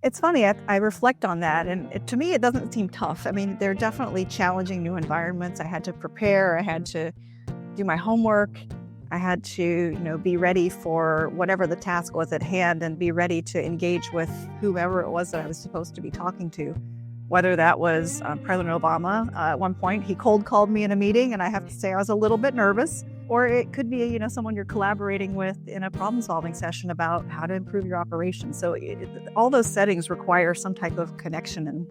It's funny, I reflect on that, and to me, it doesn't seem tough. I mean, they're definitely challenging new environments. I had to prepare, I had to do my homework, I had to, be ready for whatever the task was at hand and be ready to engage with whoever it was that I was supposed to be talking to. Whether that was President Obama, at one point, he cold called me in a meeting, and I have to say I was a little bit nervous. Or it could be, someone you're collaborating with in a problem-solving session about how to improve your operation. So all those settings require some type of connection. And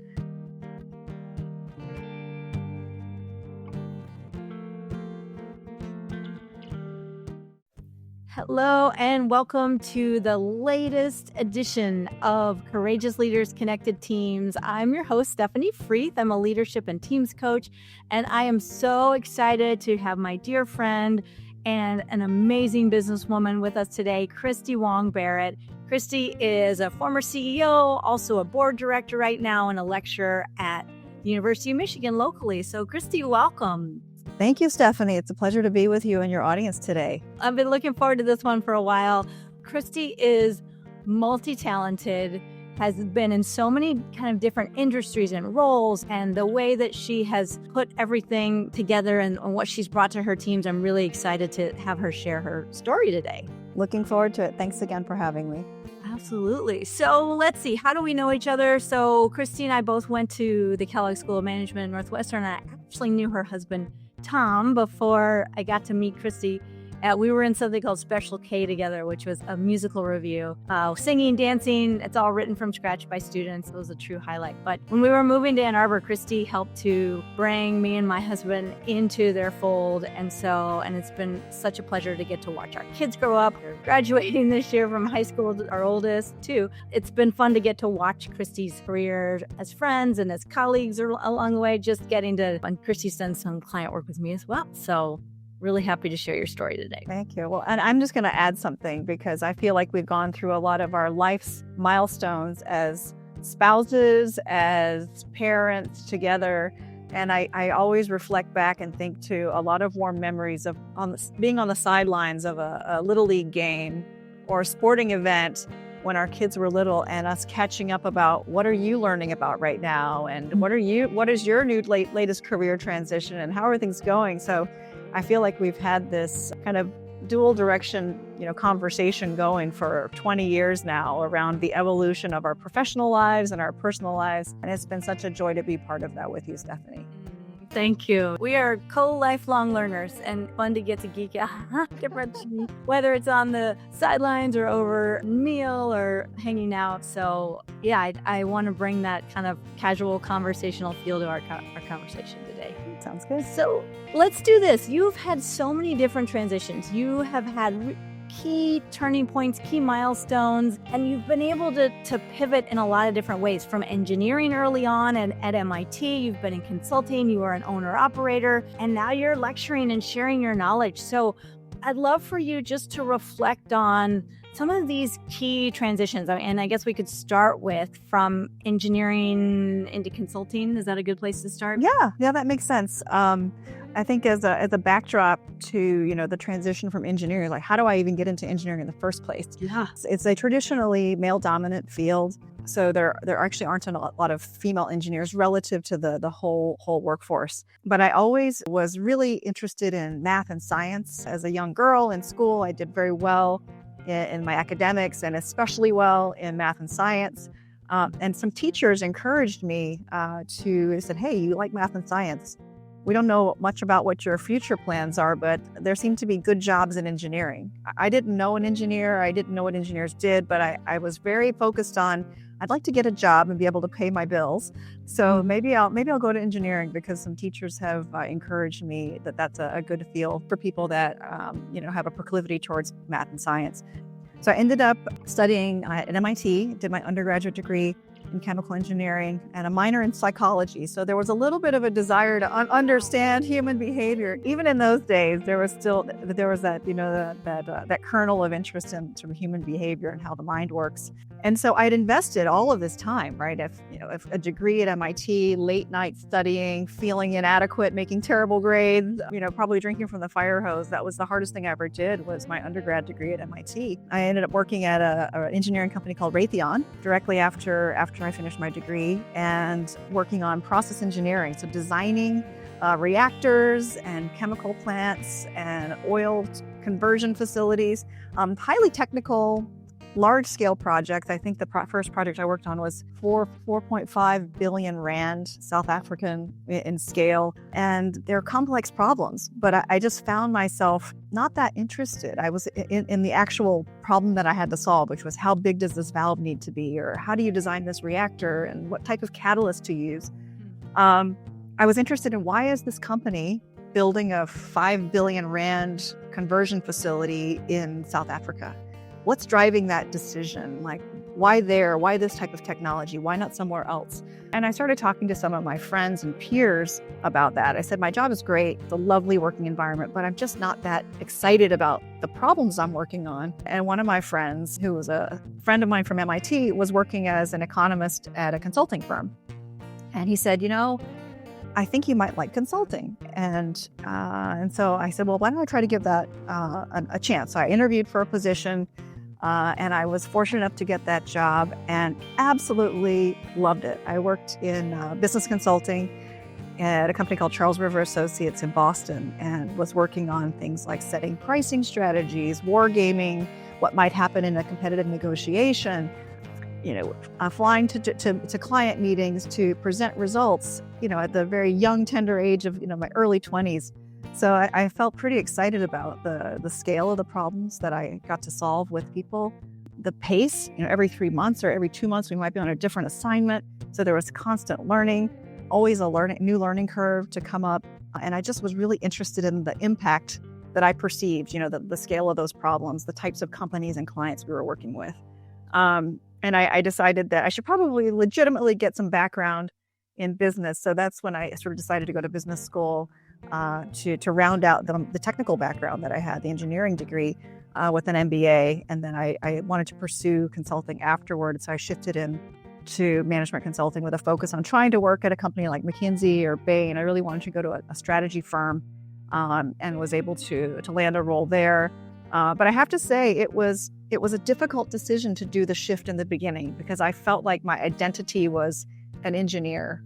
hello, and welcome to the latest edition of Courageous Leaders Connected Teams. I'm your host, Stephanie Freeth. I'm a leadership and teams coach, and I am so excited to have my dear friend and an amazing businesswoman with us today, Christie Wong Barrett. Christie is a former CEO, also a board director right now, and a lecturer at the University of Michigan locally. So, Christie, welcome. Thank you, Stephanie. It's a pleasure to be with you and your audience today. I've been looking forward to this one for a while. Christie is multi-talented, has been in so many kind of different industries and roles, and the way that she has put everything together and what she's brought to her teams, I'm really excited to have her share her story today. Looking forward to it. Thanks again for having me. Absolutely. So let's see, how do we know each other? So Christie and I both went to the Kellogg School of Management at Northwestern. I actually knew her husband, Tom, before I got to meet Christie. We were in something called Special K together, which was a musical review. Singing, dancing, it's all written from scratch by students. It was a true highlight. But when we were moving to Ann Arbor, Christie helped to bring me and my husband into their fold. And it's been such a pleasure to get to watch our kids grow up. They're graduating this year from high school, our oldest, too. It's been fun to get to watch Christie's career as friends and as colleagues along the way, just getting to, and Christie's done some client work with me as well. So really happy to share your story today. Thank you. Well, and I'm just going to add something because I feel like we've gone through a lot of our life's milestones as spouses, as parents together. And I always reflect back and think to a lot of warm memories of being on the sidelines of a Little League game or a sporting event when our kids were little, and us catching up about what are you learning about right now, and what is your new latest career transition, and how are things going? So I feel like we've had this kind of dual direction, conversation going for 20 years now around the evolution of our professional lives and our personal lives. And it's been such a joy to be part of that with you, Stephanie. Thank you. We are co-lifelong learners, and fun to get to geek out different, whether it's on the sidelines or over a meal or hanging out. So yeah, I want to bring that kind of casual conversational feel to our conversation today. Sounds good. So let's do this. You've had so many different transitions. You have had key turning points, key milestones, and you've been able to pivot in a lot of different ways. From engineering early on and at MIT, you've been in consulting, you are an owner-operator, and now you're lecturing and sharing your knowledge. So I'd love for you just to reflect on some of these key transitions. And I guess we could start with from engineering into consulting. Is that a good place to start? Yeah, that makes sense. I think as a backdrop to, the transition from engineering, like how do I even get into engineering in the first place? Yeah. It's a traditionally male-dominant field. So there actually aren't a lot of female engineers relative to the whole workforce. But I always was really interested in math and science. As a young girl in school, I did very well in my academics, and especially well in math and science. And some teachers encouraged me they said, hey, you like math and science. We don't know much about what your future plans are, but there seem to be good jobs in engineering. I didn't know an engineer. I didn't know what engineers did, but I was very focused on, I'd like to get a job and be able to pay my bills. So maybe I'll go to engineering, because some teachers have encouraged me that that's a good field for people that have a proclivity towards math and science. So I ended up studying at MIT, did my undergraduate degree in chemical engineering and a minor in psychology. So there was a little bit of a desire to understand human behavior. Even in those days, there was that, that kernel of interest in sort of human behavior and how the mind works. And so I'd invested all of this time, right? If a degree at MIT, late night studying, feeling inadequate, making terrible grades, probably drinking from the fire hose. That was the hardest thing I ever did, was my undergrad degree at MIT. I ended up working at an engineering company called Raytheon directly after I finished my degree, and working on process engineering. So designing reactors and chemical plants and oil conversion facilities, highly technical, large-scale projects. I think the first project I worked on was 4.5 billion rand, South African in scale, and they're complex problems. But I just found myself not that interested. I was in the actual problem that I had to solve, which was how big does this valve need to be, or how do you design this reactor, and what type of catalyst to use. I was interested in, why is this company building a 5 billion rand conversion facility in South Africa? What's driving that decision? Like, why there? Why this type of technology? Why not somewhere else? And I started talking to some of my friends and peers about that. I said, my job is great. It's a lovely working environment, but I'm just not that excited about the problems I'm working on. And one of my friends, who was a friend of mine from MIT, was working as an economist at a consulting firm. And he said, I think you might like consulting. And so I said, well, why don't I try to give that a chance? So I interviewed for a position. And I was fortunate enough to get that job and absolutely loved it. I worked in business consulting at a company called Charles River Associates in Boston, and was working on things like setting pricing strategies, wargaming, what might happen in a competitive negotiation, flying to client meetings to present results, at the very young, tender age of, my early 20s. So I felt pretty excited about the scale of the problems that I got to solve with people. The pace, every 3 months or every 2 months, we might be on a different assignment. So there was constant learning, always a new learning curve to come up. And I just was really interested in the impact that I perceived, the scale of those problems, the types of companies and clients we were working with. And I decided that I should probably legitimately get some background in business. So that's when I sort of decided to go to business school to round out the technical background that I had, the engineering degree, with an MBA. And then I wanted to pursue consulting afterward. So I shifted into management consulting with a focus on trying to work at a company like McKinsey or Bain. I really wanted to go to a strategy firm, and was able to land a role there. But I have to say, it was a difficult decision to do the shift in the beginning, because I felt like my identity was an engineer,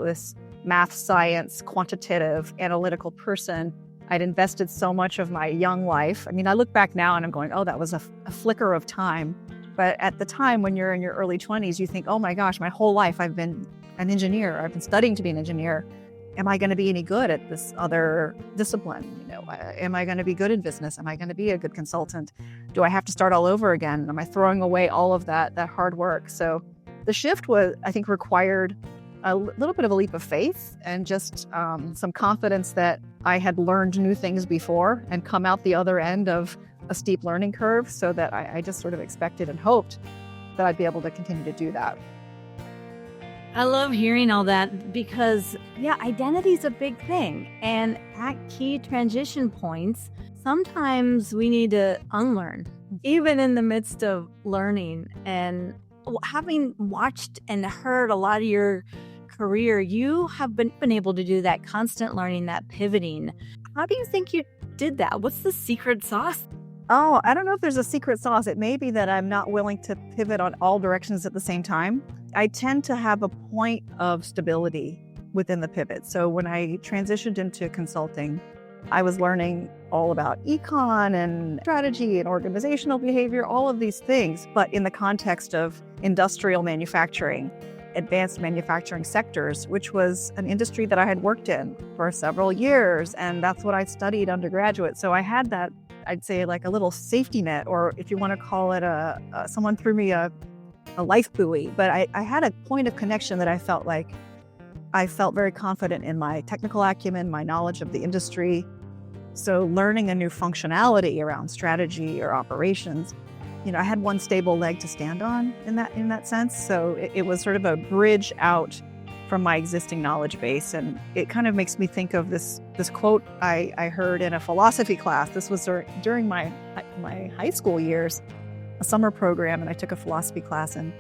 this math, science, quantitative, analytical person. I'd invested so much of my young life. I mean, I look back now and I'm going, oh, that was a flicker of time. But at the time, when you're in your early 20s, you think, oh my gosh, my whole life I've been an engineer. I've been studying to be an engineer. Am I going to be any good at this other discipline? Am I going to be good in business? Am I going to be a good consultant? Do I have to start all over again? Am I throwing away all of that hard work? So the shift required a little bit of a leap of faith, and just some confidence that I had learned new things before and come out the other end of a steep learning curve, so that I just sort of expected and hoped that I'd be able to continue to do that. I love hearing all that, because identity is a big thing. And at key transition points, sometimes we need to unlearn, even in the midst of learning. And having watched and heard a lot of your career, you have been able to do that constant learning, that pivoting. How do you think you did that? What's the secret sauce? Oh, I don't know if there's a secret sauce. It may be that I'm not willing to pivot on all directions at the same time. I tend to have a point of stability within the pivot. So when I transitioned into consulting, I was learning all about econ and strategy and organizational behavior, all of these things, but in the context of industrial manufacturing, advanced manufacturing sectors, which was an industry that I had worked in for several years. And that's what I studied undergraduate. So I had that, I'd say, like a little safety net, or if you want to call it someone threw me a life buoy. But I had a point of connection that I felt very confident in my technical acumen, my knowledge of the industry. So learning a new functionality around strategy or operations I had one stable leg to stand on in that sense. So it was sort of a bridge out from my existing knowledge base. And it kind of makes me think of this quote I heard in a philosophy class. This was during my high school years, a summer program, and I took a philosophy class, and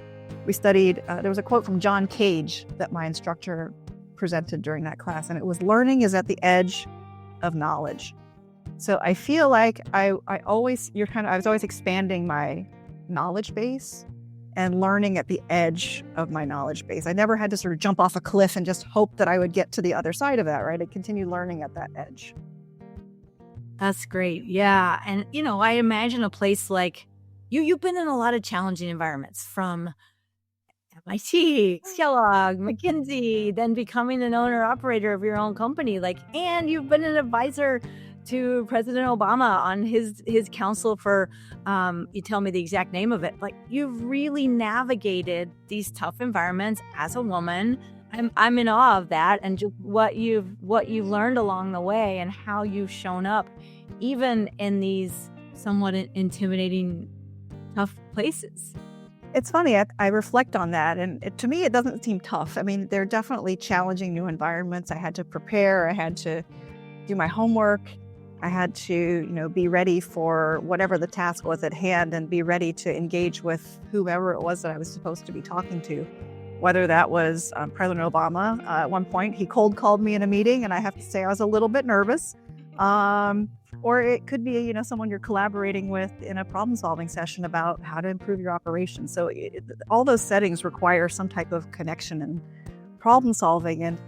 we studied, there was a quote from John Cage that my instructor presented during that class, and it was, "Learning is at the edge of knowledge." So I feel like I was always expanding my knowledge base and learning at the edge of my knowledge base. I never had to sort of jump off a cliff and just hope that I would get to the other side of that, right? I continued learning at that edge. That's great. Yeah. And, I imagine a place like you've been in a lot of challenging environments, from MIT, Kellogg, McKinsey, then becoming an owner operator of your own company. And you've been an advisor to President Obama on his council for, you tell me the exact name of it. You've really navigated these tough environments as a woman. I'm in awe of that, and what you've learned along the way, and how you've shown up, even in these somewhat intimidating, tough places. It's funny, I reflect on that, and to me, it doesn't seem tough. I mean, they're definitely challenging new environments. I had to prepare. I had to do my homework. I had to, be ready for whatever the task was at hand, and be ready to engage with whoever it was that I was supposed to be talking to. Whether that was President Obama. At one point, he cold called me in a meeting, and I have to say I was a little bit nervous. Or it could be, someone you're collaborating with in a problem-solving session about how to improve your operation. So all those settings require some type of connection and problem-solving. And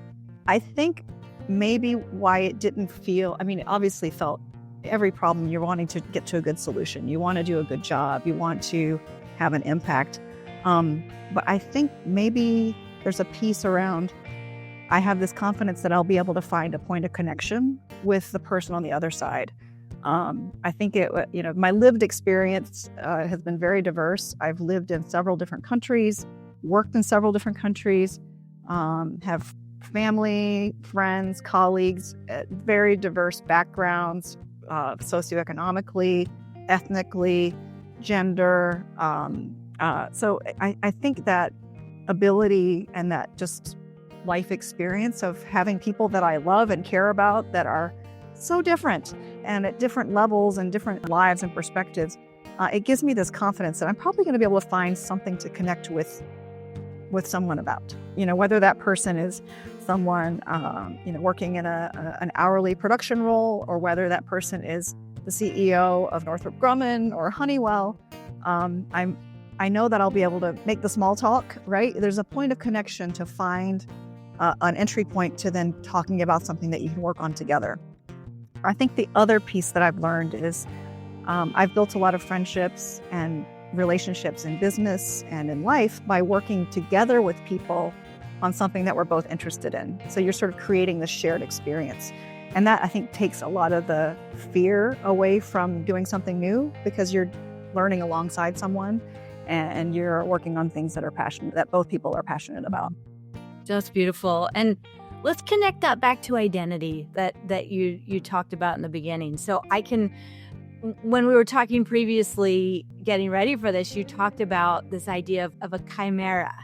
I think maybe why it didn't feel, it obviously felt every problem you're wanting to get to a good solution. You want to do a good job. You want to have an impact. But I think maybe there's a piece around, I have this confidence that I'll be able to find a point of connection with the person on the other side. I think my lived experience has been very diverse. I've lived in several different countries, worked in several different countries, have family, friends, colleagues, very diverse backgrounds, socioeconomically, ethnically, gender. So I think that ability and that just life experience of having people that I love and care about that are so different and at different levels and different lives and perspectives, it gives me this confidence that I'm probably going to be able to find something to connect with someone about. Whether that person is someone working in an hourly production role, or whether that person is the CEO of Northrop Grumman or Honeywell. I know that I'll be able to make the small talk, right? There's a point of connection to find an entry point to then talking about something that you can work on together. I think the other piece that I've learned is I've built a lot of friendships and relationships in business and in life by working together with people on something that we're both interested in. So you're sort of creating this shared experience. And that, I think, takes a lot of the fear away from doing something new, because you're learning alongside someone and you're working on things that both people are passionate about. Just beautiful. And let's connect that back to identity that you talked about in the beginning. So when we were talking previously, getting ready for this, you talked about this idea of a chimera.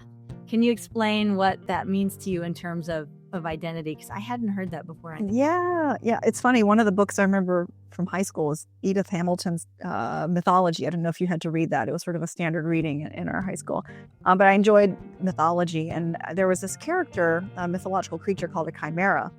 Can you explain what that means to you in terms of identity? Because I hadn't heard that before. Yeah. It's funny. One of the books I remember from high school is Edith Hamilton's Mythology. I don't know if you had to read that. It was sort of a standard reading in our high school. But I enjoyed mythology. And there was this character, a mythological creature called a chimera,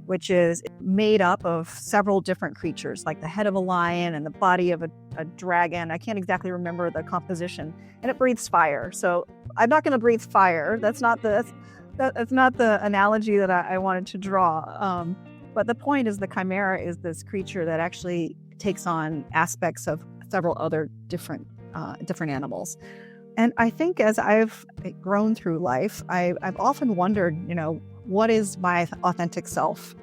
which is made up of several different creatures, like the head of a lion and the body of a dragon. I can't exactly remember the composition. And it breathes fire. So I'm not going to breathe fire. That's not the analogy that I wanted to draw. But the point is, the chimera is this creature that actually takes on aspects of several other different animals. And I think as I've grown through life, I've often wondered, what is my authentic self?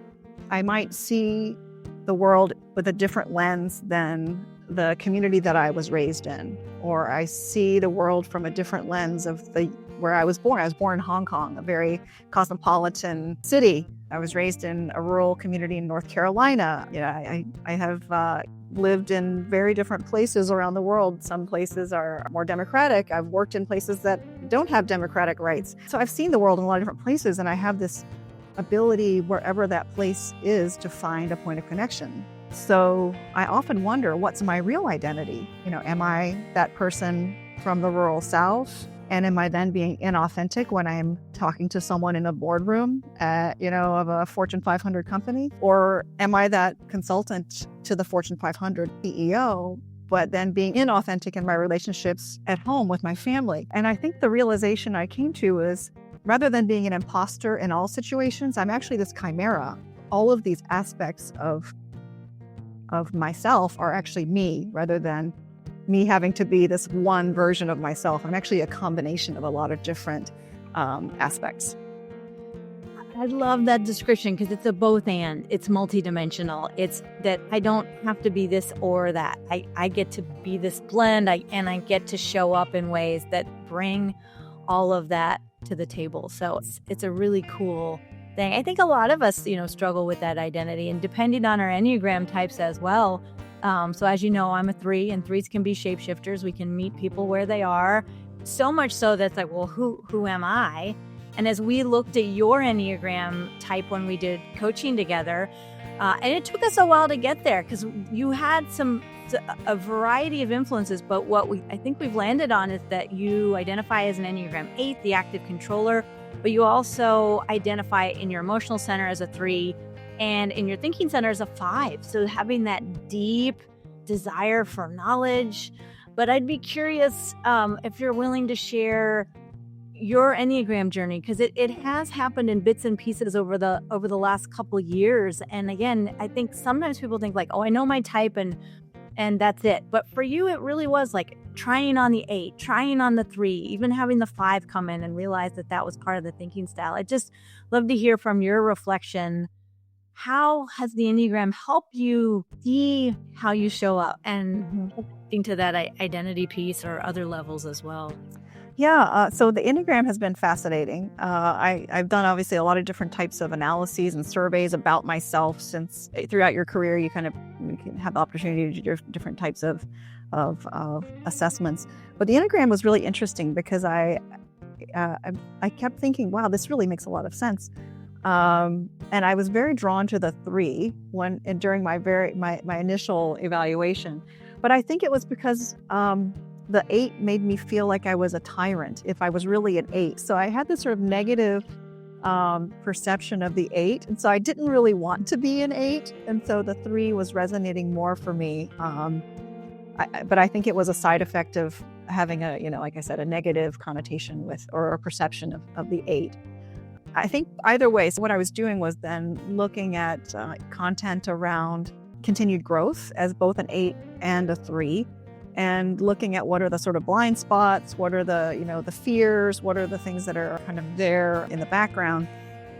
I might see the world with a different lens than the community that I was raised in, or I see the world from a different lens of where I was born. I was born in Hong Kong, a very cosmopolitan city. I was raised in a rural community in North Carolina. I have lived in very different places around the world. Some places are more democratic. I've worked in places that don't have democratic rights. So I've seen the world in a lot of different places, and I have this ability wherever that place is to find a point of connection. So I often wonder, what's my real identity? Am I that person from the rural South? And am I then being inauthentic when I'm talking to someone in a boardroom, of a Fortune 500 company? Or am I that consultant to the Fortune 500 CEO, but then being inauthentic in my relationships at home with my family? And I think the realization I came to is, rather than being an imposter in all situations, I'm actually this chimera. All of these aspects of myself are actually me, rather than me having to be this one version of myself. I'm actually a combination of a lot of different aspects. I love that description because it's a both and. It's multidimensional. It's that I don't have to be this or that. I get to be this blend, and I get to show up in ways that bring all of that to the table. So it's a really cool thing. I think a lot of us, struggle with that identity, and depending on our Enneagram types as well. So as you know, I'm a 3, and 3s can be shapeshifters. We can meet people where they are. So much so that's like, well, who am I? And as we looked at your Enneagram type when we did coaching together, and it took us a while to get there because you had a variety of influences. But what I think we've landed on is that you identify as an Enneagram 8, the active controller, but you also identify in your emotional center as a 3, and in your thinking center is a 5. So having that deep desire for knowledge. But I'd be curious if you're willing to share your Enneagram journey, because it has happened in bits and pieces over the last couple of years. And again, I think sometimes people think like, oh, I know my type and that's it. But for you, it really was like trying on the 8, trying on the 3, even having the 5 come in and realize that was part of the thinking style. I'd just love to hear from your reflection. How has the Enneagram helped you see how you show up and think to that identity piece or other levels as well? Yeah, so the Enneagram has been fascinating. I've done obviously a lot of different types of analyses and surveys about myself since throughout your career, you can have the opportunity to do different types of assessments. But the Enneagram was really interesting because I kept thinking, wow, this really makes a lot of sense. And I was very drawn to the 3 during my initial evaluation. But I think it was because the 8 made me feel like I was a tyrant if I was really an 8. So I had this sort of negative perception of the 8. And so I didn't really want to be an 8. And so the 3 was resonating more for me. But I think it was a side effect of having like I said, a negative connotation with or a perception of the 8. I think either way, so what I was doing was then looking at content around continued growth as both an 8 and a 3, and looking at what are the sort of blind spots, what are the fears, what are the things that are kind of there in the background.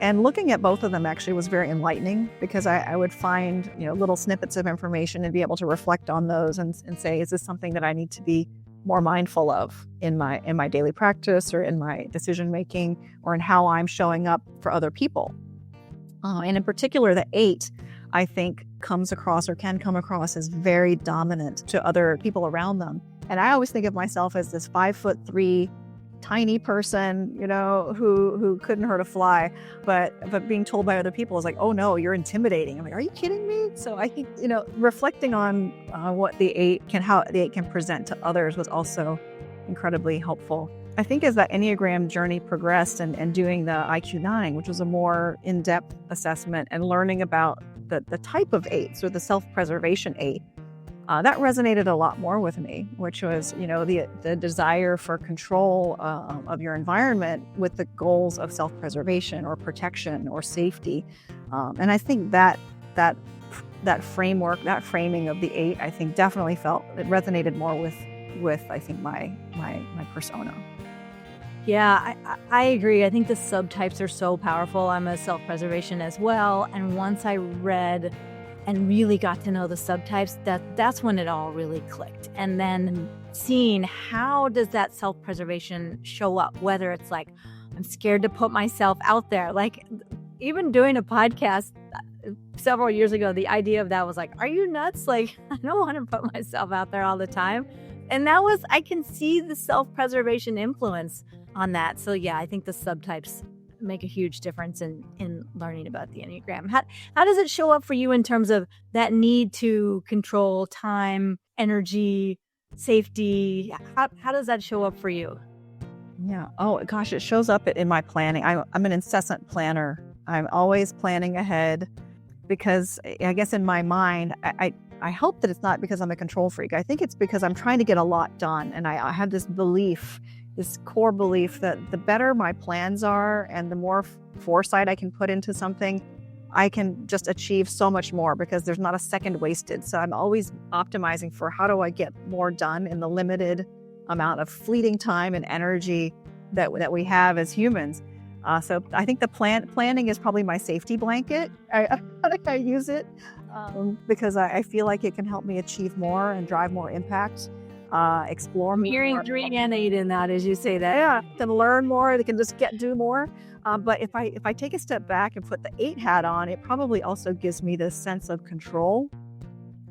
And looking at both of them actually was very enlightening because I would find little snippets of information and be able to reflect on those and say, is this something that I need to be more mindful of in my daily practice or in my decision making or in how I'm showing up for other people. And in particular, the 8, I think, comes across or can come across as very dominant to other people around them. And I always think of myself as this 5'3" tiny person, who couldn't hurt a fly, but being told by other people is like, oh no, you're intimidating. I'm like, are you kidding me? So I think, reflecting on how the 8 can present to others was also incredibly helpful. I think as that Enneagram journey progressed and doing the IQ9, which was a more in-depth assessment and learning about the type of 8, so the self-preservation 8, that resonated a lot more with me, which was, the desire for control of your environment with the goals of self-preservation or protection or safety. And I think that framework, that framing of the 8, I think definitely it resonated more with I think my persona. Yeah, I agree. I think the subtypes are so powerful. I'm a self-preservation as well. And once I read and really got to know the subtypes, that's when it all really clicked. And then seeing how does that self-preservation show up, whether it's like, I'm scared to put myself out there. Like even doing a podcast, several years ago, the idea of that was like, are you nuts? Like, I don't want to put myself out there all the time. And I can see the self-preservation influence on that. So yeah, I think the subtypes make a huge difference in learning about the Enneagram. How does it show up for you in terms of that need to control time, energy, safety? How does that show up for you? Yeah. Oh gosh, it shows up in my planning. I'm an incessant planner. I'm always planning ahead because I guess in my mind, I hope that it's not because I'm a control freak. I think it's because I'm trying to get a lot done. And I have this belief, this core belief that the better my plans are and the more foresight I can put into something, I can just achieve so much more because there's not a second wasted. So I'm always optimizing for how do I get more done in the limited amount of fleeting time and energy that we have as humans. So I think the planning is probably my safety blanket. I use it because I feel like it can help me achieve more and drive more impact, explore more. Hearing 3 and 8 in that, as you say that. Yeah, can learn more. They can just do more. But if I take a step back and put the 8 hat on, it probably also gives me this sense of control,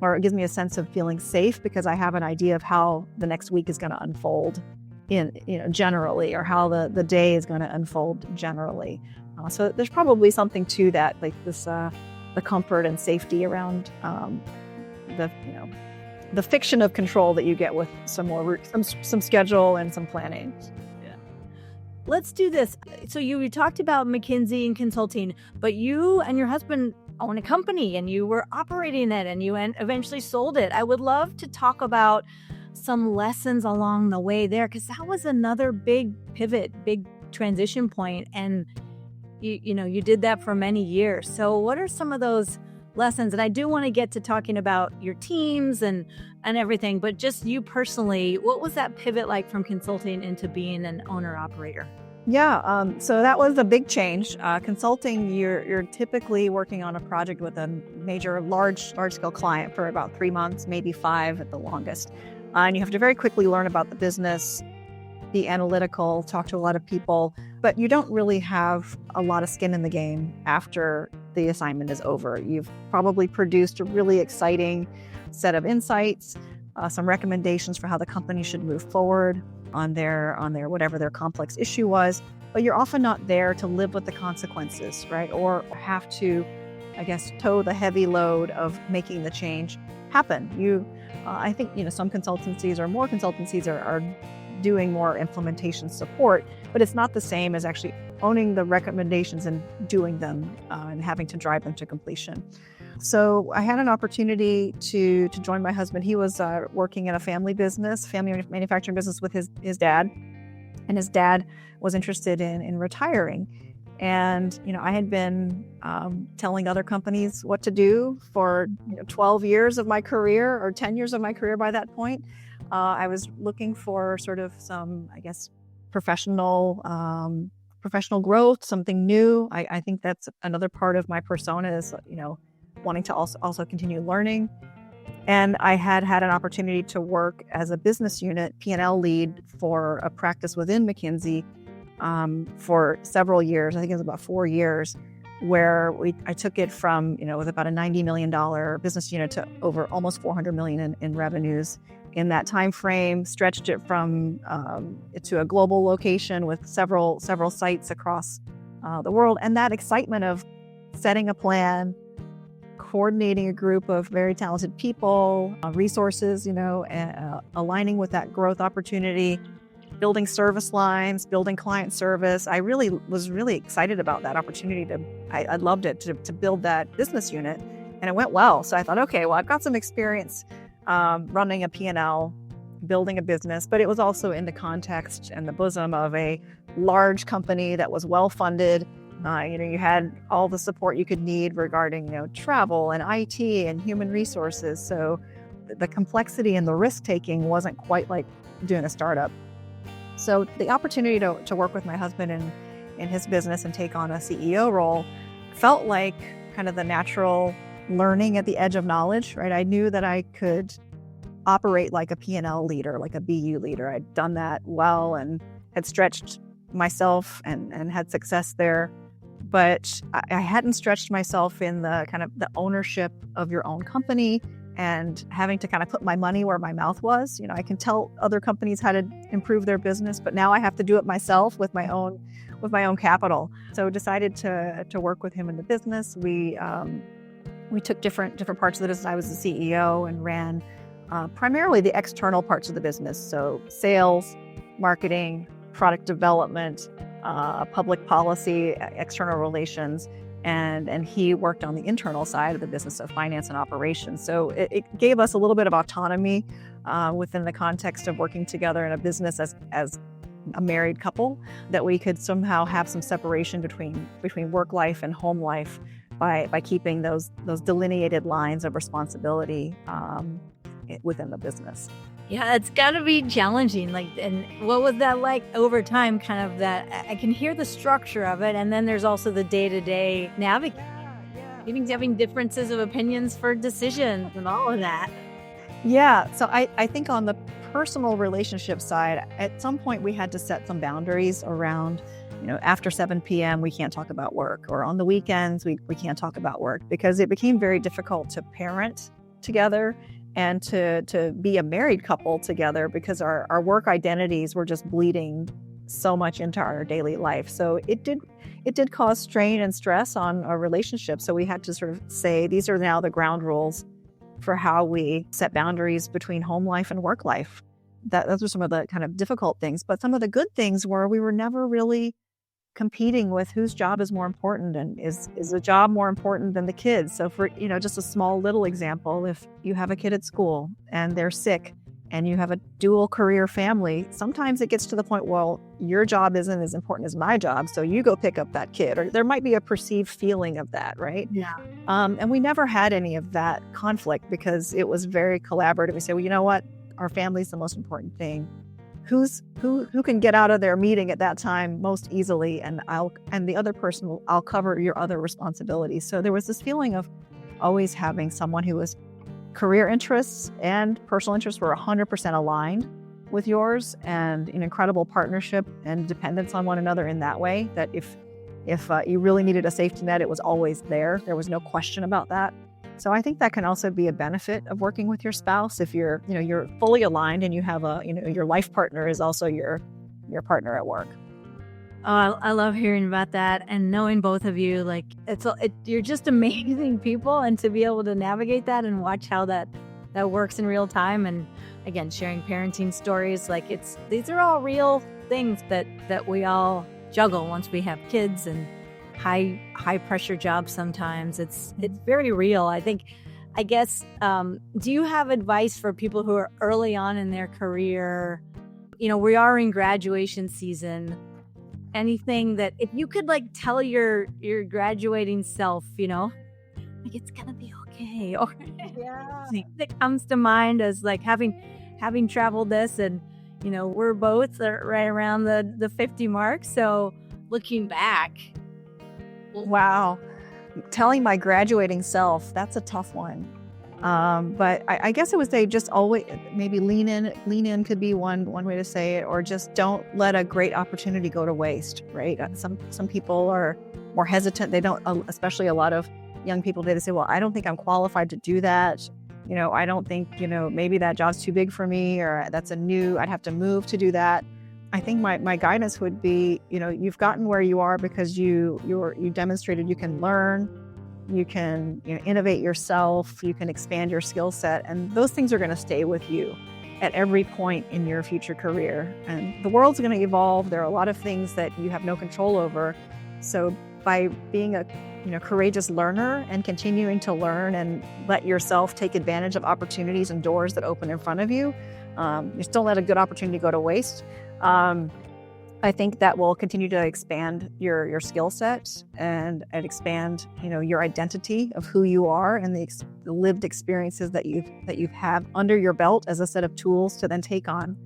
or it gives me a sense of feeling safe because I have an idea of how the next week is going to unfold generally, or how the day is going to unfold generally. So there's probably something to that, like this, the comfort and safety around the fiction of control that you get with some schedule and some planning. Let's do this. So you talked about McKinsey and consulting, but you and your husband own a company and you were operating it and you eventually sold it. I would love to talk about some lessons along the way there, because that was another big pivot, big transition point. And you did that for many years. So what are some of those lessons? And I do want to get to talking about your teams and everything, but just you personally, what was that pivot like from consulting into being an owner-operator? Yeah, so that was a big change. Consulting, you're typically working on a project with a major, large-scale client for about 3 months, maybe 5 at the longest. And you have to very quickly learn about the business, be analytical, talk to a lot of people, but you don't really have a lot of skin in the game after the assignment is over. You've probably produced a really exciting set of insights, some recommendations for how the company should move forward on their whatever their complex issue was, but you're often not there to live with the consequences, right? Or have to, I guess, tow the heavy load of making the change happen. I think, some consultancies or more consultancies are doing more implementation support, but it's not the same as actually owning the recommendations and doing them and having to drive them to completion. So I had an opportunity to join my husband. He was working in a family manufacturing business with his dad, and his dad was interested in retiring. And, I had been telling other companies what to do for 12 years of my career, or 10 years of my career by that point. I was looking for sort of some, I guess, professional growth, something new. I think that's another part of my persona is, wanting to also continue learning. And I had an opportunity to work as a business unit P&L lead for a practice within McKinsey for several years. I think it was about 4 years, where I took it from, with about a $90 million business unit to over almost $400 million in revenues in that time frame, stretched it from to a global location with several sites across the world. And that excitement of setting a plan, coordinating a group of very talented people, resources, aligning with that growth opportunity, building service lines, building client service. I was really excited about that opportunity. I loved it to build that business unit, and it went well. So I thought, okay, well, I've got some experience running a P&L, building a business, but it was also in the context and the bosom of a large company that was well-funded. You had all the support you could need regarding, travel and IT and human resources. So the complexity and the risk-taking wasn't quite like doing a startup. So the opportunity to work with my husband in his business and take on a CEO role felt like kind of the natural learning at the edge of knowledge, right? I knew that I could operate like a P&L leader, like a BU leader. I'd done that well and had stretched myself and had success there. but I hadn't stretched myself in the kind of the ownership of your own company and having to kind of put my money where my mouth was. I can tell other companies how to improve their business, but now I have to do it myself with my own capital. So decided to work with him in the business. We took different parts of the business. I was the CEO and ran primarily the external parts of the business. So sales, marketing, product development, public policy, external relations, and he worked on the internal side of the business of finance and operations. So it gave us a little bit of autonomy within the context of working together in a business as a married couple, that we could somehow have some separation between work life and home life by keeping those delineated lines of responsibility within the business. Yeah, it's got to be challenging. And what was that like over time? Kind of that I can hear the structure of it, and then there's also the day-to-day navigating, even having differences of opinions for decisions and all of that. Yeah, so I think on the personal relationship side, at some point we had to set some boundaries around, after 7 p.m. we can't talk about work, or on the weekends we can't talk about work, because it became very difficult to parent together and to be a married couple together, because our work identities were just bleeding so much into our daily life. So it did cause strain and stress on our relationship. So we had to sort of say, these are now the ground rules for how we set boundaries between home life and work life. Those were some of the kind of difficult things. But some of the good things were we were never really competing with whose job is more important, and is the job more important than the kids. So for, just a small little example, if you have a kid at school and they're sick and you have a dual career family, sometimes it gets to the point, well, your job isn't as important as my job, so you go pick up that kid. Or there might be a perceived feeling of that, right? Yeah. And we never had any of that conflict, because it was very collaborative. We say, well, you know what? Our family's the most important thing. Who can get out of their meeting at that time most easily, and the other person I'll cover your other responsibilities. So there was this feeling of always having someone who was career interests and personal interests were 100% aligned with yours, and an incredible partnership and dependence on one another in that way, that if you really needed a safety net, it was always there. There was no question about that. So I think that can also be a benefit of working with your spouse, if you're fully aligned and you have your life partner is also your partner at work. Oh, I love hearing about that, and knowing both of you. You're just amazing people, and to be able to navigate that and watch how that works in real time, and again, sharing parenting stories, these are all real things that we all juggle once we have kids, and high pressure jobs. Sometimes it's very real. I guess do you have advice for people who are early on in their career? We are in graduation season. Anything that if you could tell your graduating self, it's gonna be okay, or that comes to mind as having traveled this, and we're both right around the 50 mark. So looking back. Wow. Telling my graduating self, that's a tough one. But I guess I would say just always maybe lean in. Lean in could be one way to say it, or just don't let a great opportunity go to waste, right? Some people are more hesitant. They don't, especially a lot of young people today, they say, well, I don't think I'm qualified to do that. I don't think, maybe that job's too big for me, or I'd have to move to do that. I think my guidance would be, you've gotten where you are because you demonstrated you can learn, you can innovate yourself, you can expand your skill set, and those things are going to stay with you at every point in your future career. And the world's going to evolve. There are a lot of things that you have no control over. So by being a courageous learner and continuing to learn and let yourself take advantage of opportunities and doors that open in front of you, just don't let a good opportunity go to waste. I think that will continue to expand your skill set and expand, your identity of who you are, and the lived experiences that you've had under your belt as a set of tools to then take on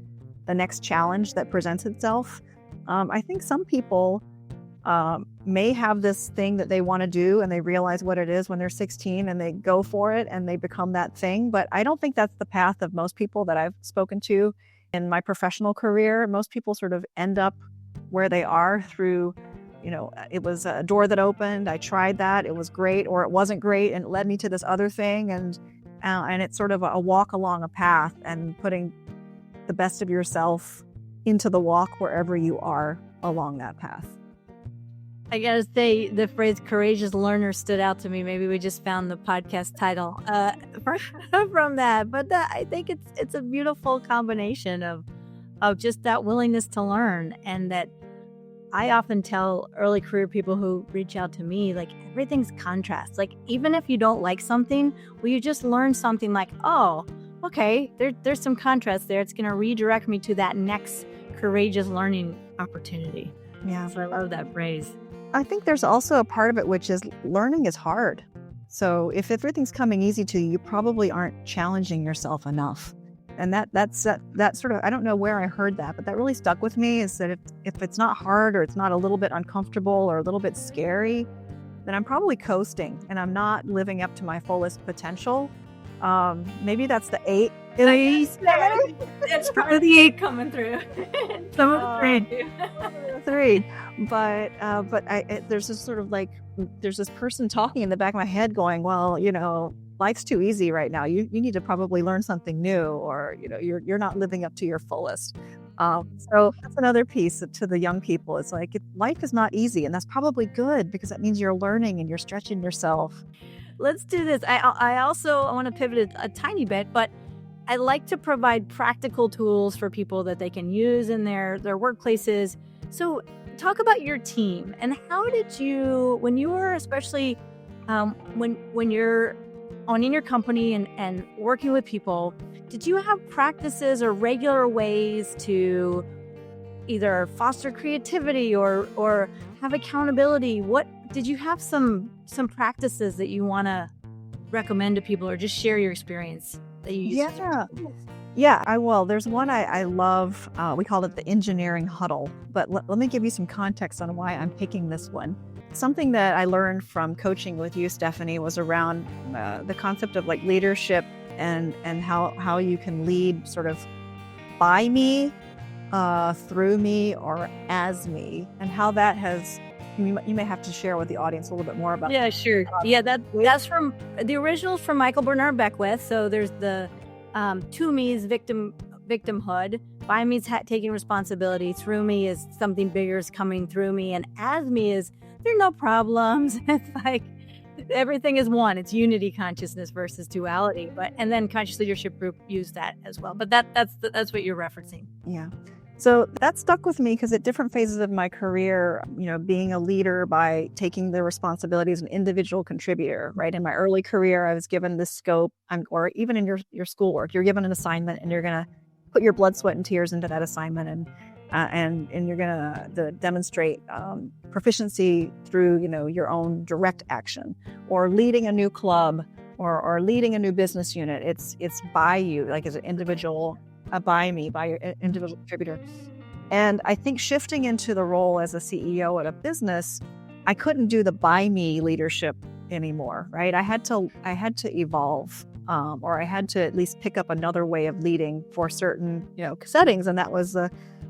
the next challenge that presents itself. I think some people may have this thing that they want to do, and they realize what it is when they're 16, and they go for it and they become that thing. But I don't think that's the path of most people that I've spoken to in my professional career. Most people sort of end up where they are through it was a door that opened. I tried that. It was great, or it wasn't great, and it led me to this other thing. And it's sort of a walk along a path and putting the best of yourself into the walk wherever you are along that path. I gotta say, the phrase "courageous learner" stood out to me. Maybe we just found the podcast title from that. But I think it's a beautiful combination of just that willingness to learn, and that I often tell early career people who reach out to me, like, everything's contrast. Like, even if you don't like something, will you just learn something like, oh, okay, there's some contrast there. It's going to redirect me to that next courageous learning opportunity. Yeah. So I love that phrase. I think there's also a part of it, which is learning is hard. So if everything's coming easy to you, you probably aren't challenging yourself enough. And that's sort of, I don't know where I heard that, but that really stuck with me, is that if it's not hard, or it's not a little bit uncomfortable or a little bit scary, then I'm probably coasting and I'm not living up to my fullest potential. Maybe that's the 8. It's part of the 8 coming through. Some of the 3. But there's this sort of there's this person talking in the back of my head going, well, life's too easy right now. You need to probably learn something new, or you're not living up to your fullest. So that's another piece to the young people. It's like, life is not easy, and that's probably good, because that means you're learning and you're stretching yourself. Let's do this. I want to pivot a tiny bit, but I like to provide practical tools for people that they can use in their workplaces. So talk about your team, and how did you, when you were especially when you're owning your company and working with people, did you have practices or regular ways to either foster creativity or have accountability? What did you have some practices that you want to recommend to people, or just share your experience that you use? Yeah, I will. There's one I love. We call it the engineering huddle. But let me give you some context on why I'm picking this one. Something that I learned from coaching with you, Stephanie, was around the concept of leadership and how you can lead sort of by me, through me, or as me, and how that has. You may have to share with the audience a little bit more about. Yeah, sure. That's from the originals from Michael Bernard Beckwith. So there's the to me is victimhood, by me is taking responsibility, through me is something bigger is coming through me, and as me is there are no problems. It's like everything is one. It's unity consciousness versus duality. And then Conscious Leadership Group used that as well. But that's what you're referencing. Yeah. So that stuck with me because at different phases of my career, being a leader by taking the responsibility as an individual contributor, right? In my early career, I was given the scope, or even in your schoolwork, you're given an assignment and you're going to put your blood, sweat, and tears into that assignment, and you're going to demonstrate proficiency through, your own direct action, or leading a new club, or leading a new business unit. It's by you, as an individual. By me, by your individual contributor. And I think shifting into the role as a CEO at a business, I couldn't do the by me leadership anymore, right? I had to evolve, or I had to at least pick up another way of leading for certain, settings, and that was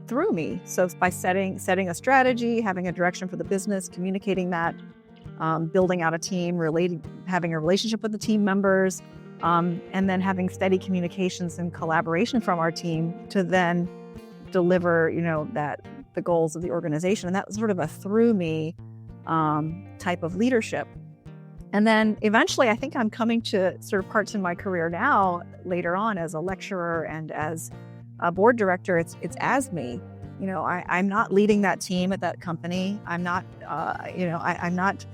through me. So by setting a strategy, having a direction for the business, communicating that, building out a team, having a relationship with the team members, and then having steady communications and collaboration from our team to then deliver, the goals of the organization. And that was sort of a through me type of leadership. And then eventually, I think I'm coming to sort of parts in my career now, later on, as a lecturer and as a board director, it's as me. I'm not leading that team at that company. I'm not, I'm not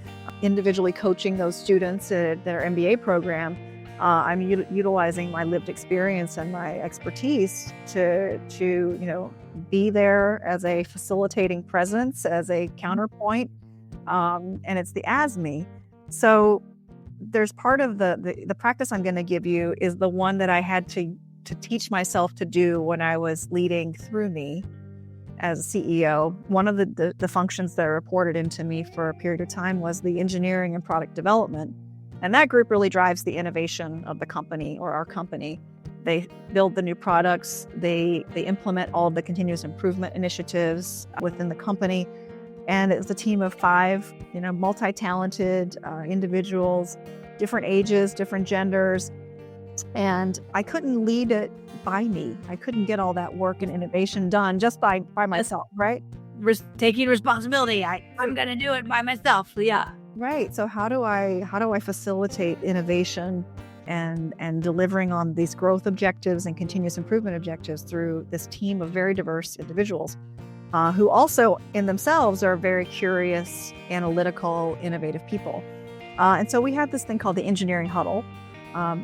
individually coaching those students at their MBA program. I'm utilizing my lived experience and my expertise to be there as a facilitating presence, as a counterpoint, and it's the as me. So there's part of the practice I'm going to give you is the one that I had to teach myself to do when I was leading through me as a CEO. One of the functions that reported into me for a period of time was the engineering and product development. And that group really drives the innovation of the company, or our company. They build the new products. They implement all of the continuous improvement initiatives within the company. And it was a team of 5, multi-talented individuals, different ages, different genders. And I couldn't lead it by me. I couldn't get all that work and innovation done just by myself, right? Taking responsibility. I'm going to do it by myself. Yeah. Right. So how do I facilitate innovation and delivering on these growth objectives and continuous improvement objectives through this team of very diverse individuals who also in themselves are very curious, analytical, innovative people. And so we had this thing called the engineering huddle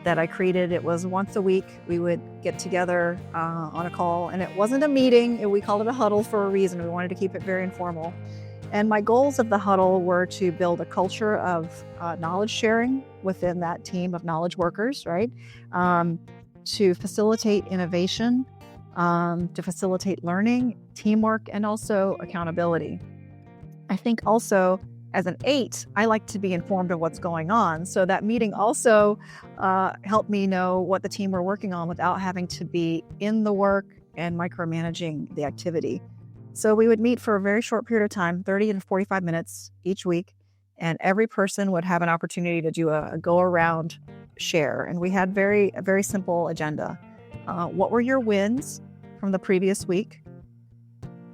that I created. It was once a week. We would get together on a call, and it wasn't a meeting. We called it a huddle for a reason. We wanted to keep it very informal. And my goals of the huddle were to build a culture of knowledge sharing within that team of knowledge workers, right? To facilitate innovation, to facilitate learning, teamwork, and also accountability. I think also as an 8, I like to be informed of what's going on. So that meeting also helped me know what the team were working on without having to be in the work and micromanaging the activity. So we would meet for a very short period of time, 30 to 45 minutes each week, and every person would have an opportunity to do a go-around share. And we had a very simple agenda. What were your wins from the previous week?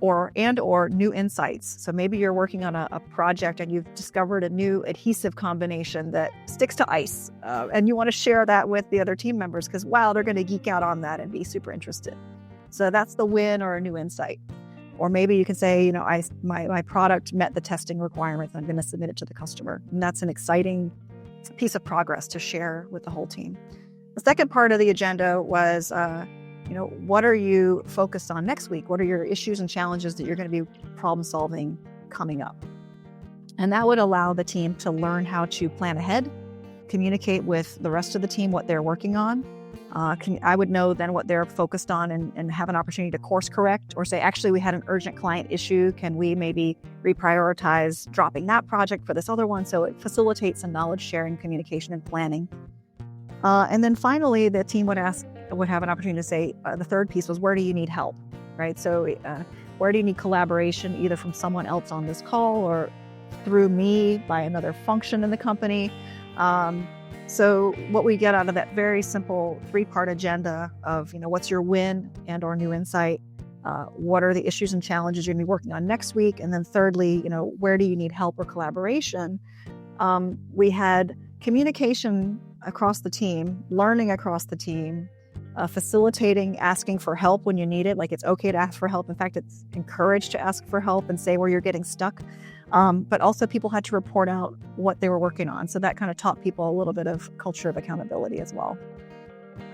Or new insights. So maybe you're working on a project and you've discovered a new adhesive combination that sticks to ice, and you want to share that with the other team members because, wow, they're going to geek out on that and be super interested. So that's the win or a new insight. Or maybe you can say, my product met the testing requirements. I'm going to submit it to the customer. And that's an exciting piece of progress to share with the whole team. The second part of the agenda was, what are you focused on next week? What are your issues and challenges that you're going to be problem solving coming up? And that would allow the team to learn how to plan ahead, communicate with the rest of the team what they're working on. I would know then what they're focused on and have an opportunity to course correct or say, actually, we had an urgent client issue. Can we maybe reprioritize dropping that project for this other one? So it facilitates some knowledge sharing, communication, and planning. And then finally, the team would have an opportunity to say, the third piece was, where do you need help, right? So where do you need collaboration, either from someone else on this call or through me by another function in the company? So what we get out of that very simple 3-part agenda of, what's your win and or new insight? What are the issues and challenges you're going to be working on next week? And then thirdly, where do you need help or collaboration? We had communication across the team, learning across the team, facilitating asking for help when you need it. Like, it's okay to ask for help. In fact, it's encouraged to ask for help and say where you're getting stuck. But also people had to report out what they were working on. So that kind of taught people a little bit of culture of accountability as well.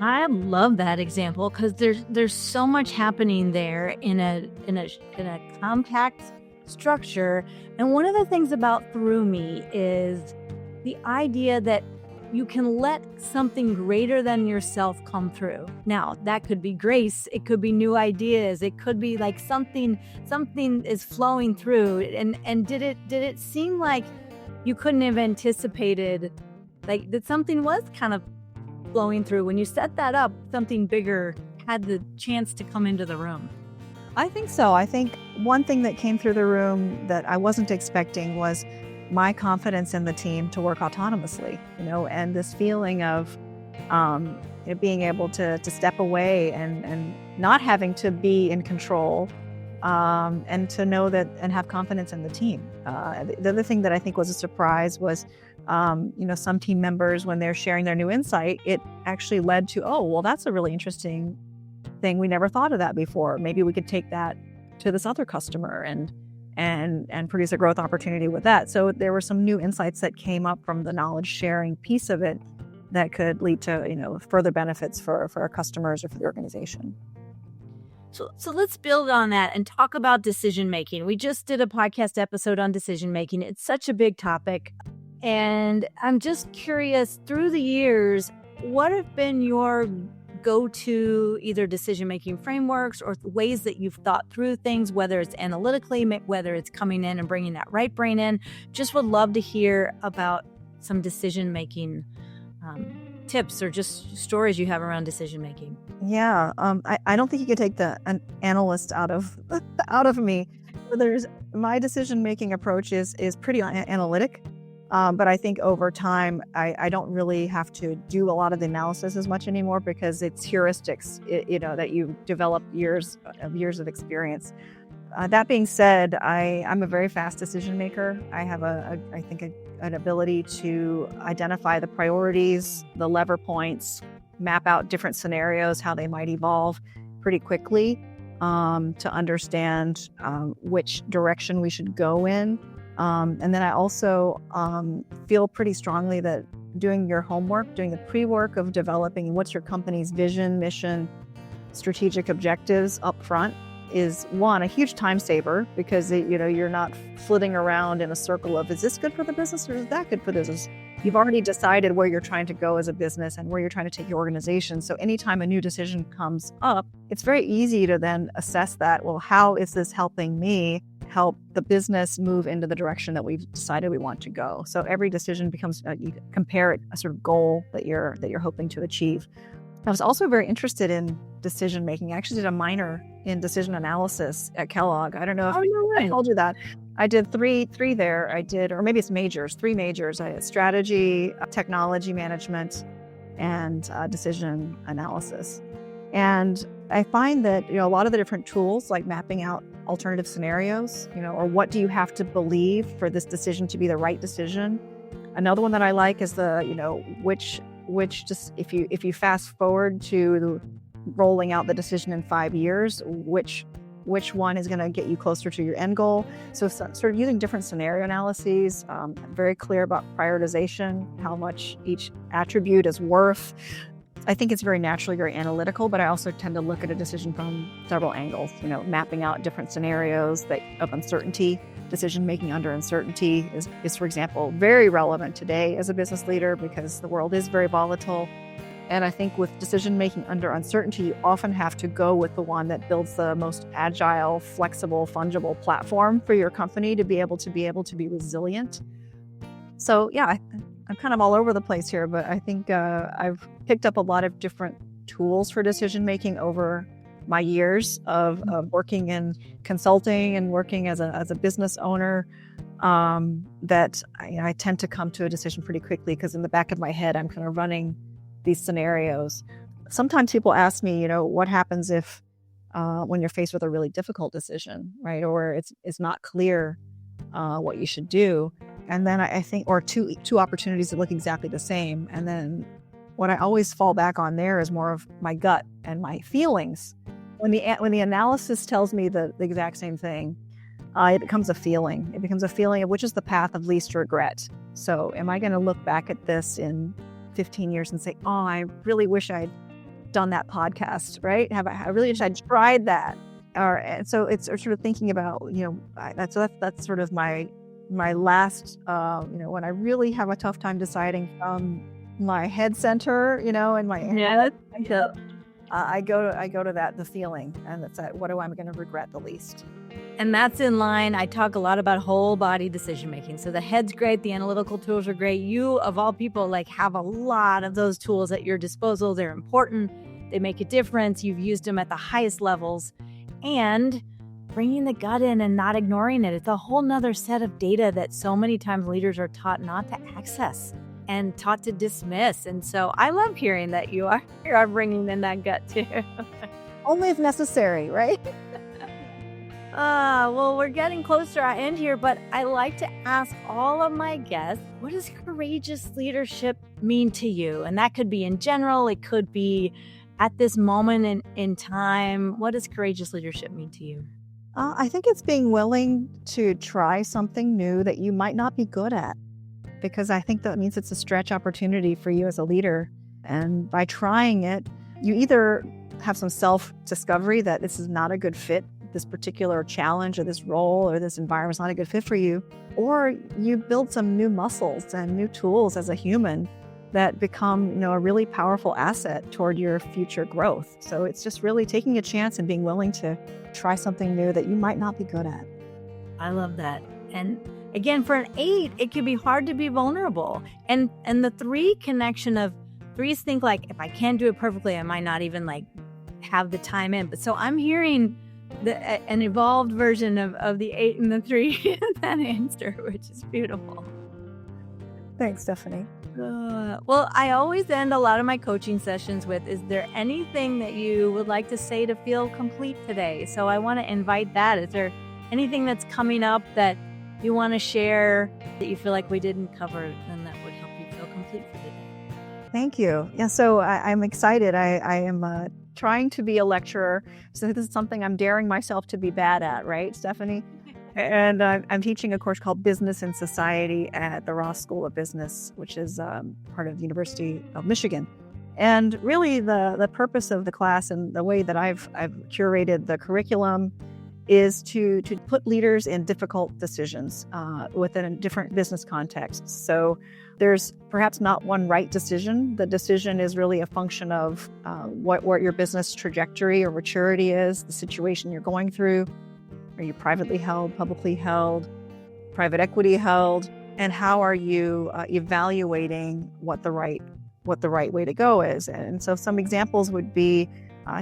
I love that example because there's so much happening there in a compact structure. And one of the things about Through Me is the idea that you can let something greater than yourself come through. Now, that could be grace. It could be new ideas. It could be like something is flowing through. And did it seem like you couldn't have anticipated, like, that something was kind of flowing through? When you set that up, something bigger had the chance to come into the room. I think so. I think one thing that came through the room that I wasn't expecting was my confidence in the team to work autonomously, and this feeling of being able to step away and not having to be in control, and to know that and have confidence in the team. The other thing that I think was a surprise was, some team members, when they're sharing their new insight, it actually led to, oh, well, that's a really interesting thing. We never thought of that before. Maybe we could take that to this other customer and produce a growth opportunity with that. So there were some new insights that came up from the knowledge sharing piece of it that could lead to, further benefits for our customers or for the organization. So let's build on that and talk about decision making. We just did a podcast episode on decision making. It's such a big topic. And I'm just curious, through the years, what have been your go-to either decision-making frameworks or ways that you've thought through things, whether it's analytically, whether it's coming in and bringing that right brain in? Just would love to hear about some decision-making tips or just stories you have around decision-making. Yeah, I don't think you could take an analyst out of me. My decision-making approach is pretty analytic. But I think over time, I don't really have to do a lot of the analysis as much anymore because it's heuristics, that you develop years of experience. That being said, I'm a very fast decision maker. I have an ability to identify the priorities, the lever points, map out different scenarios, how they might evolve pretty quickly, to understand which direction we should go in. And then I also feel pretty strongly that doing your homework, doing the pre-work of developing what's your company's vision, mission, strategic objectives up front is a huge time saver because you're not flitting around in a circle of, is this good for the business or is that good for the business? You've already decided where you're trying to go as a business and where you're trying to take your organization. So anytime a new decision comes up, it's very easy to then assess that, well, how is this helping me help the business move into the direction that we've decided we want to go? So every decision becomes, you compare it a sort of goal that you're hoping to achieve. I was also very interested in decision making. I actually did a minor in decision analysis at Kellogg. I don't know if I told you that. I did three there. Or maybe it's majors, 3 majors. I had strategy, technology management, and decision analysis. And I find that a lot of the different tools, like mapping out alternative scenarios, or what do you have to believe for this decision to be the right decision. Another one that I like is which just if you fast forward to rolling out the decision in 5 years, which one is going to get you closer to your end goal. So sort of using different scenario analyses, very clear about prioritization, how much each attribute is worth. I think it's very naturally very analytical, but I also tend to look at a decision from several angles, mapping out different scenarios of uncertainty. Decision making under uncertainty is, for example, very relevant today as a business leader because the world is very volatile. And I think with decision making under uncertainty, you often have to go with the one that builds the most agile, flexible, fungible platform for your company to be able to be resilient. So yeah, I'm kind of all over the place here, but I think I've picked up a lot of different tools for decision making over my years of working in consulting and working as a business owner, that I tend to come to a decision pretty quickly because in the back of my head, I'm kind of running these scenarios. Sometimes people ask me, what happens if when you're faced with a really difficult decision, right? Or it's not clear what you should do. And then I think, or two opportunities that look exactly the same. And then what I always fall back on there is more of my gut and my feelings. When the analysis tells me the exact same thing, it becomes a feeling. It becomes a feeling of which is the path of least regret. So am I going to look back at this in 15 years and say, oh, I really wish I'd done that podcast, right? I really wish I'd tried that. And so it's sort of thinking about, that's sort of my last, when I really have a tough time deciding from my head center, and my I go to the feeling, and that's what am I going to regret the least. And that's in line. I talk a lot about whole body decision making. So the head's great. The analytical tools are great. You, of all people, have a lot of those tools at your disposal. They're important. They make a difference. You've used them at the highest levels. And bringing the gut in and not ignoring it. It's a whole nother set of data that so many times leaders are taught not to access and taught to dismiss. And so I love hearing that you are bringing in that gut too. Only if necessary, right? Well, we're getting close to our end here, but I like to ask all of my guests, what does courageous leadership mean to you? And that could be in general, it could be at this moment in time. What does courageous leadership mean to you? I think it's being willing to try something new that you might not be good at, because I think that means it's a stretch opportunity for you as a leader. And by trying it, you either have some self-discovery that this is not a good fit, this particular challenge or this role or this environment is not a good fit for you, or you build some new muscles and new tools as a human that become, a really powerful asset toward your future growth. So it's just really taking a chance and being willing to try something new that you might not be good at. I love that. And again, for an 8, it can be hard to be vulnerable. And the 3 connection of 3s think if I can't do it perfectly, I might not even have the time in. But so I'm hearing an evolved version of the 8 and the 3 that answer, which is beautiful. Thanks, Stephanie. Well, I always end a lot of my coaching sessions with, is there anything that you would like to say to feel complete today? So I want to invite that. Is there anything that's coming up that you want to share that you feel like we didn't cover and that would help you feel complete for the day? Thank you. Yeah, so I'm excited. I am trying to be a lecturer. So this is something I'm daring myself to be bad at, right, Stephanie? And I'm teaching a course called Business and Society at the Ross School of Business, which is part of the University of Michigan. And really the purpose of the class and the way that I've curated the curriculum is to put leaders in difficult decisions within a different business context. So there's perhaps not one right decision. The decision is really a function of what your business trajectory or maturity is, the situation you're going through. Are you privately held, publicly held, private equity held? And how are you evaluating what the right way to go is? And so some examples would be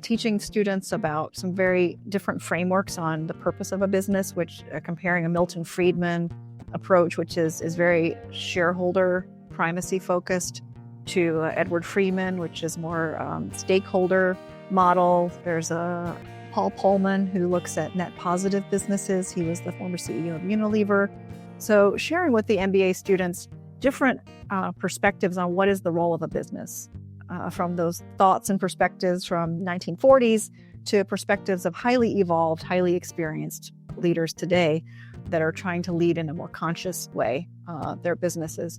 teaching students about some very different frameworks on the purpose of a business, which comparing a Milton Friedman approach, which is very shareholder primacy focused, to Edward Freeman, which is more stakeholder model. There's a Paul Pullman, who looks at net positive businesses. He was the former CEO of Unilever. So sharing with the MBA students different perspectives on what is the role of a business, from those thoughts and perspectives from 1940s to perspectives of highly evolved, highly experienced leaders today that are trying to lead in a more conscious way their businesses.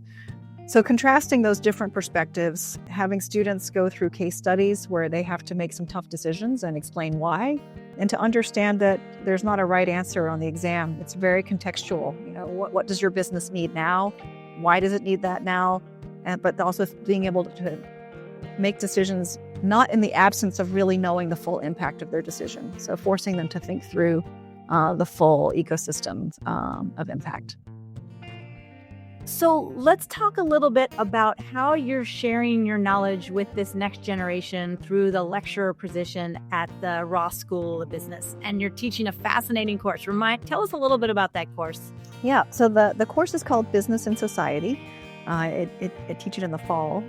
So contrasting those different perspectives, having students go through case studies where they have to make some tough decisions and explain why, and to understand that there's not a right answer on the exam. It's very contextual. You know, what does your business need now? Why does it need that now? But also being able to make decisions not in the absence of really knowing the full impact of their decision. So forcing them to think through the full ecosystem of impact. So let's talk a little bit about how you're sharing your knowledge with this next generation through the lecturer position at the Ross School of Business. And you're teaching a fascinating course. Tell us a little bit about that course. Yeah, so the course is called Business and Society. I teach it in the fall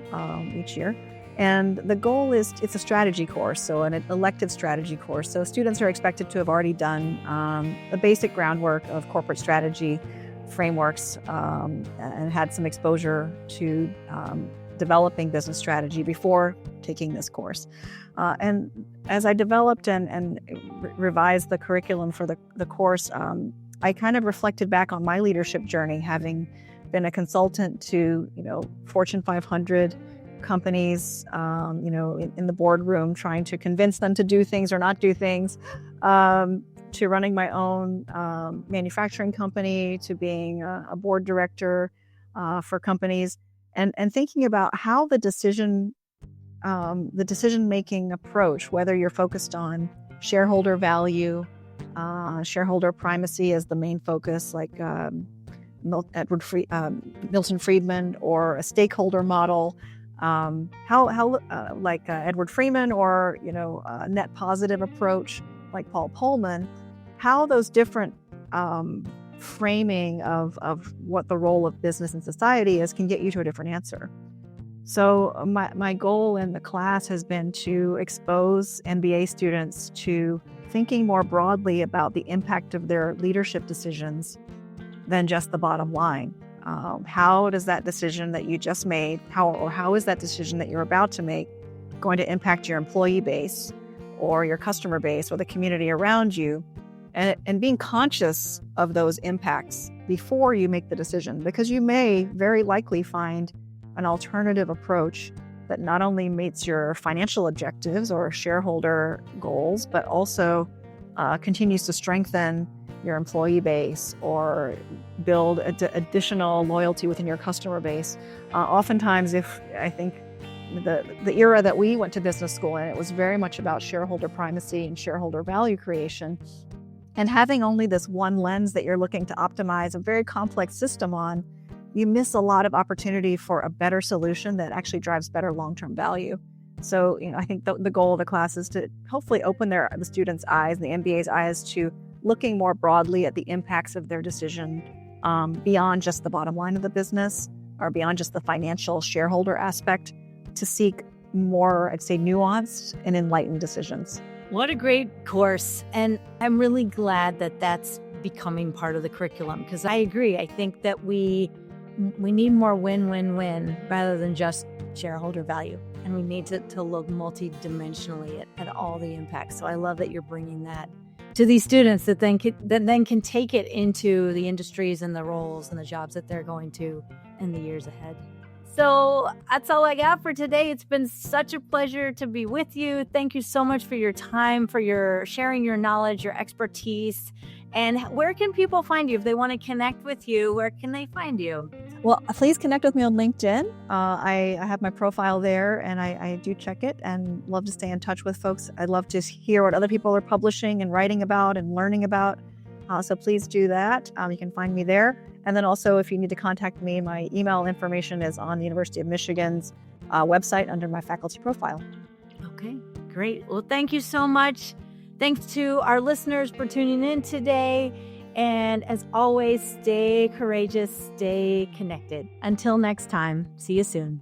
each year. And the goal is, it's a strategy course, so an elective strategy course. So students are expected to have already done the basic groundwork of corporate strategy frameworks and had some exposure to developing business strategy before taking this course. And as I developed and revised the curriculum for the course, I kind of reflected back on my leadership journey, having been a consultant to, Fortune 500 companies, in the boardroom, trying to convince them to do things or not do things, to running my own manufacturing company, to being a board director for companies, and thinking about how the decision-making approach, whether you're focused on shareholder value, shareholder primacy as the main focus, like Milton Friedman, or a stakeholder model, like Edward Freeman, or a net positive approach like Paul Pullman, how those different framing of what the role of business and society is can get you to a different answer. So my goal in the class has been to expose MBA students to thinking more broadly about the impact of their leadership decisions than just the bottom line. How does that decision that you just made, how is that decision that you're about to make going to impact your employee base or your customer base or the community around you? And being conscious of those impacts before you make the decision, because you may very likely find an alternative approach that not only meets your financial objectives or shareholder goals, but also continues to strengthen your employee base or build additional loyalty within your customer base. Oftentimes, I think the era that we went to business school in, it was very much about shareholder primacy and shareholder value creation. And having only this one lens that you're looking to optimize a very complex system on, you miss a lot of opportunity for a better solution that actually drives better long-term value. So, I think the goal of the class is to hopefully open the students' eyes, the MBA's eyes, to looking more broadly at the impacts of their decision beyond just the bottom line of the business or beyond just the financial shareholder aspect, to seek more, I'd say, nuanced and enlightened decisions. What a great course. And I'm really glad that that's becoming part of the curriculum, because I agree. I think that we need more win-win-win rather than just shareholder value. And we need to look multidimensionally at all the impacts. So I love that you're bringing that to these students that then can take it into the industries and the roles and the jobs that they're going to in the years ahead. So that's all I got for today. It's been such a pleasure to be with you. Thank you so much for your time, for your sharing your knowledge, your expertise. And where can people find you? If they want to connect with you, where can they find you? Well, please connect with me on LinkedIn. I have my profile there, and I do check it and love to stay in touch with folks. I'd love to hear what other people are publishing and writing about and learning about. So please do that. You can find me there. And then also, if you need to contact me, my email information is on the University of Michigan's website under my faculty profile. Okay, great. Well, thank you so much. Thanks to our listeners for tuning in today. And as always, stay courageous, stay connected. Until next time, see you soon.